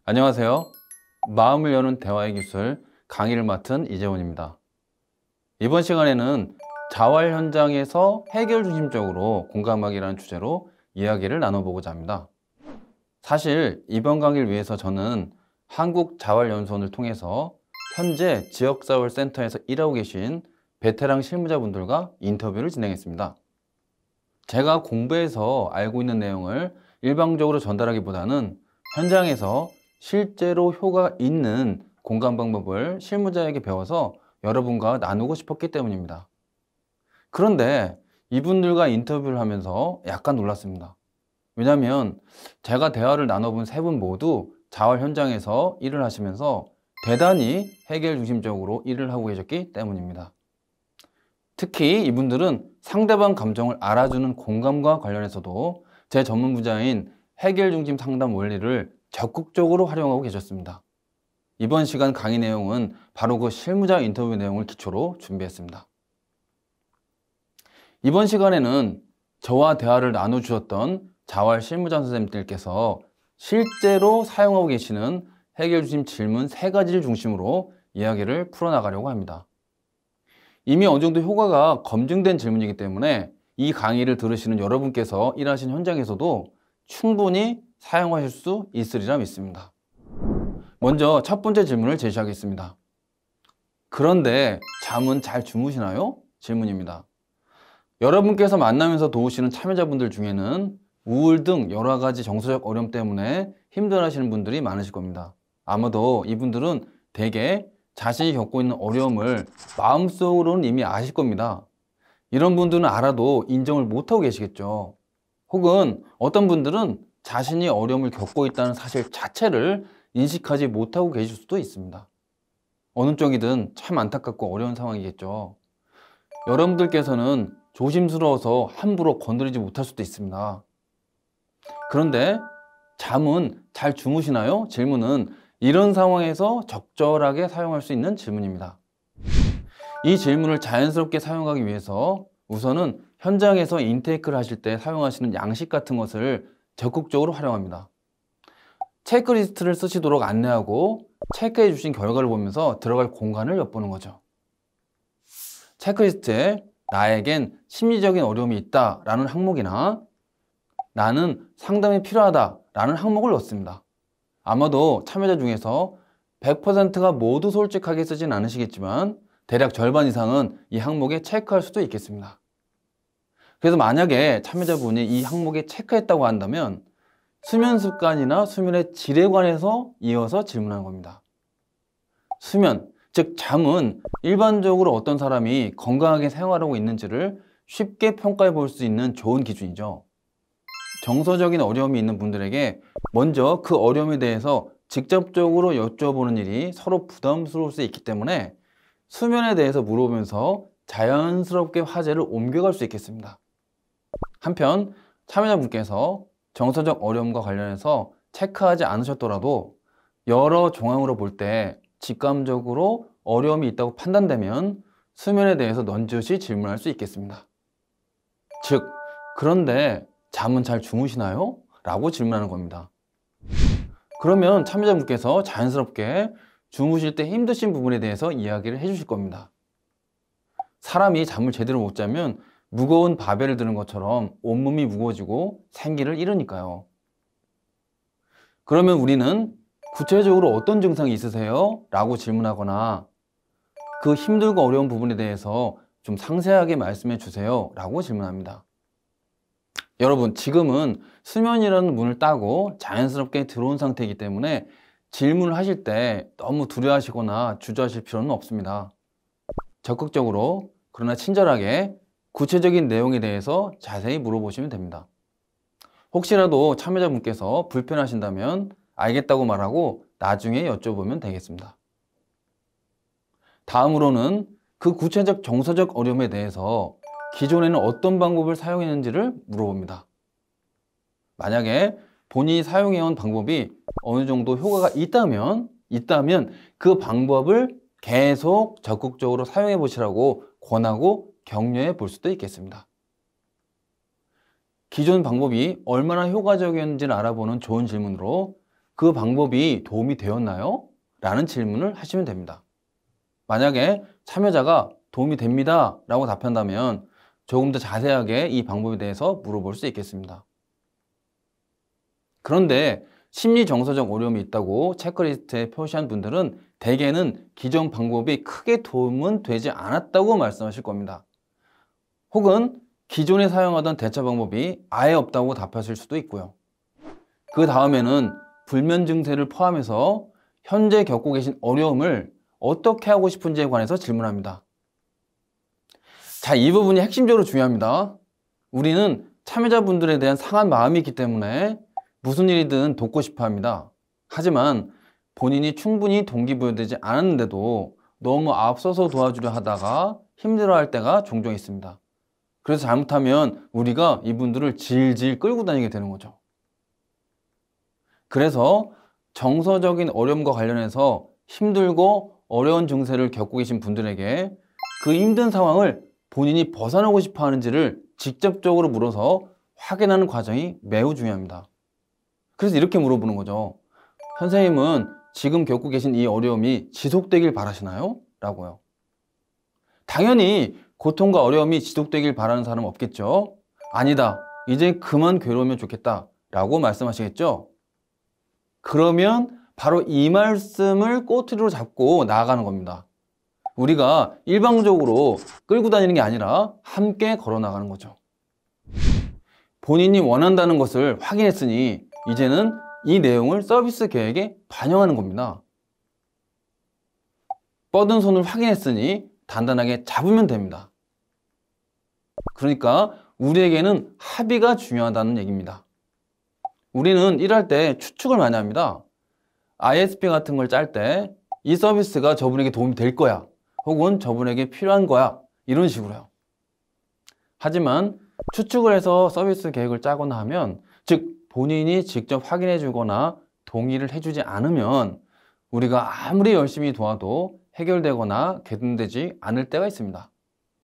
안녕하세요. 마음을 여는 대화의 기술 강의를 맡은 이재원입니다. 이번 시간에는 자활 현장에서 해결 중심적으로 공감하기라는 주제로 이야기를 나눠보고자 합니다. 사실 이번 강의를 위해서 저는 한국자활연수원을 통해서 현재 지역자활센터에서 일하고 계신 베테랑 실무자분들과 인터뷰를 진행했습니다. 제가 공부해서 알고 있는 내용을 일방적으로 전달하기보다는 현장에서 실제로 효과가 있는 공감 방법을 실무자에게 배워서 여러분과 나누고 싶었기 때문입니다. 그런데 이분들과 인터뷰를 하면서 약간 놀랐습니다. 왜냐하면 제가 대화를 나눠본 세 분 모두 자활 현장에서 일을 하시면서 대단히 해결 중심적으로 일을 하고 계셨기 때문입니다. 특히 이분들은 상대방 감정을 알아주는 공감과 관련해서도 제 전문 분야인 해결 중심 상담 원리를 적극적으로 활용하고 계셨습니다. 이번 시간 강의 내용은 바로 그 실무자 인터뷰 내용을 기초로 준비했습니다. 이번 시간에는 저와 대화를 나눠주셨던 자활 실무자 선생님들께서 실제로 사용하고 계시는 해결 중심 질문 3가지를 중심으로 이야기를 풀어나가려고 합니다. 이미 어느 정도 효과가 검증된 질문이기 때문에 이 강의를 들으시는 여러분께서 일하신 현장에서도 충분히 사용하실 수 있으리라 믿습니다. 먼저 첫 번째 질문을 제시하겠습니다. 그런데 잠은 잘 주무시나요? 질문입니다. 여러분께서 만나면서 도우시는 참여자분들 중에는 우울 등 여러 가지 정서적 어려움 때문에 힘들어하시는 분들이 많으실 겁니다. 아마도 이분들은 대개 자신이 겪고 있는 어려움을 마음속으로는 이미 아실 겁니다. 이런 분들은 알아도 인정을 못하고 계시겠죠. 혹은 어떤 분들은 자신이 어려움을 겪고 있다는 사실 자체를 인식하지 못하고 계실 수도 있습니다. 어느 쪽이든 참 안타깝고 어려운 상황이겠죠. 여러분들께서는 조심스러워서 함부로 건드리지 못할 수도 있습니다. 그런데 잠은 잘 주무시나요? 질문은 이런 상황에서 적절하게 사용할 수 있는 질문입니다. 이 질문을 자연스럽게 사용하기 위해서 우선은 현장에서 인테이크를 하실 때 사용하시는 양식 같은 것을 적극적으로 활용합니다. 체크리스트를 쓰시도록 안내하고 체크해 주신 결과를 보면서 들어갈 공간을 엿보는 거죠. 체크리스트에 나에겐 심리적인 어려움이 있다 라는 항목이나 나는 상담이 필요하다 라는 항목을 넣습니다. 아마도 참여자 중에서 100%가 모두 솔직하게 쓰진 않으시겠지만 대략 절반 이상은 이 항목에 체크할 수도 있겠습니다. 그래서 만약에 참여자분이 이 항목에 체크했다고 한다면 수면 습관이나 수면의 질에 관해서 이어서 질문하는 겁니다. 수면, 즉 잠은 일반적으로 어떤 사람이 건강하게 생활하고 있는지를 쉽게 평가해 볼 수 있는 좋은 기준이죠. 정서적인 어려움이 있는 분들에게 먼저 그 어려움에 대해서 직접적으로 여쭤보는 일이 서로 부담스러울 수 있기 때문에 수면에 대해서 물어보면서 자연스럽게 화제를 옮겨갈 수 있겠습니다. 한편 참여자분께서 정서적 어려움과 관련해서 체크하지 않으셨더라도 여러 정황으로 볼 때 직감적으로 어려움이 있다고 판단되면 수면에 대해서 넌지시 질문할 수 있겠습니다. 즉, 그런데 잠은 잘 주무시나요? 라고 질문하는 겁니다. 그러면 참여자분께서 자연스럽게 주무실 때 힘드신 부분에 대해서 이야기를 해주실 겁니다. 사람이 잠을 제대로 못 자면 무거운 바벨을 드는 것처럼 온몸이 무거워지고 생기를 잃으니까요. 그러면 우리는 구체적으로 어떤 증상이 있으세요? 라고 질문하거나 그 힘들고 어려운 부분에 대해서 좀 상세하게 말씀해 주세요 라고 질문합니다. 여러분, 지금은 수면이라는 문을 따고 자연스럽게 들어온 상태이기 때문에 질문을 하실 때 너무 두려워하시거나 주저하실 필요는 없습니다. 적극적으로 그러나 친절하게 구체적인 내용에 대해서 자세히 물어보시면 됩니다. 혹시라도 참여자분께서 불편하신다면 알겠다고 말하고 나중에 여쭤보면 되겠습니다. 다음으로는 그 구체적 정서적 어려움에 대해서 기존에는 어떤 방법을 사용했는지를 물어봅니다. 만약에 본인이 사용해온 방법이 어느 정도 효과가 있다면 그 방법을 계속 적극적으로 사용해 보시라고 권하고 격려해 볼 수도 있겠습니다. 기존 방법이 얼마나 효과적이었는지를 알아보는 좋은 질문으로 그 방법이 도움이 되었나요? 라는 질문을 하시면 됩니다. 만약에 참여자가 도움이 됩니다 라고 답한다면 조금 더 자세하게 이 방법에 대해서 물어볼 수 있겠습니다. 그런데 심리 정서적 어려움이 있다고 체크리스트에 표시한 분들은 대개는 기존 방법이 크게 도움은 되지 않았다고 말씀하실 겁니다. 혹은 기존에 사용하던 대처 방법이 아예 없다고 답하실 수도 있고요. 그 다음에는 불면 증세를 포함해서 현재 겪고 계신 어려움을 어떻게 하고 싶은지에 관해서 질문합니다. 자, 이 부분이 핵심적으로 중요합니다. 우리는 참여자분들에 대한 상한 마음이 있기 때문에 무슨 일이든 돕고 싶어 합니다. 하지만 본인이 충분히 동기부여되지 않았는데도 너무 앞서서 도와주려 하다가 힘들어할 때가 종종 있습니다. 그래서 잘못하면 우리가 이분들을 질질 끌고 다니게 되는 거죠. 그래서 정서적인 어려움과 관련해서 힘들고 어려운 증세를 겪고 계신 분들에게 그 힘든 상황을 본인이 벗어나고 싶어 하는지를 직접적으로 물어서 확인하는 과정이 매우 중요합니다. 그래서 이렇게 물어보는 거죠. 선생님은 지금 겪고 계신 이 어려움이 지속되길 바라시나요? 라고요. 당연히 고통과 어려움이 지속되길 바라는 사람은 없겠죠. 아니다, 이제 그만 괴로우면 좋겠다 라고 말씀하시겠죠. 그러면 바로 이 말씀을 꼬투리로 잡고 나아가는 겁니다. 우리가 일방적으로 끌고 다니는 게 아니라 함께 걸어 나가는 거죠. 본인이 원한다는 것을 확인했으니 이제는 이 내용을 서비스 계획에 반영하는 겁니다. 뻗은 손을 확인했으니 단단하게 잡으면 됩니다. 그러니까 우리에게는 합의가 중요하다는 얘기입니다. 우리는 일할 때 추측을 많이 합니다. ISP 같은 걸 짤 때 이 서비스가 저분에게 도움이 될 거야, 혹은 저분에게 필요한 거야, 이런 식으로요. 하지만 추측을 해서 서비스 계획을 짜거나 하면, 즉 본인이 직접 확인해 주거나 동의를 해주지 않으면 우리가 아무리 열심히 도와도 해결되거나 개선되지 않을 때가 있습니다.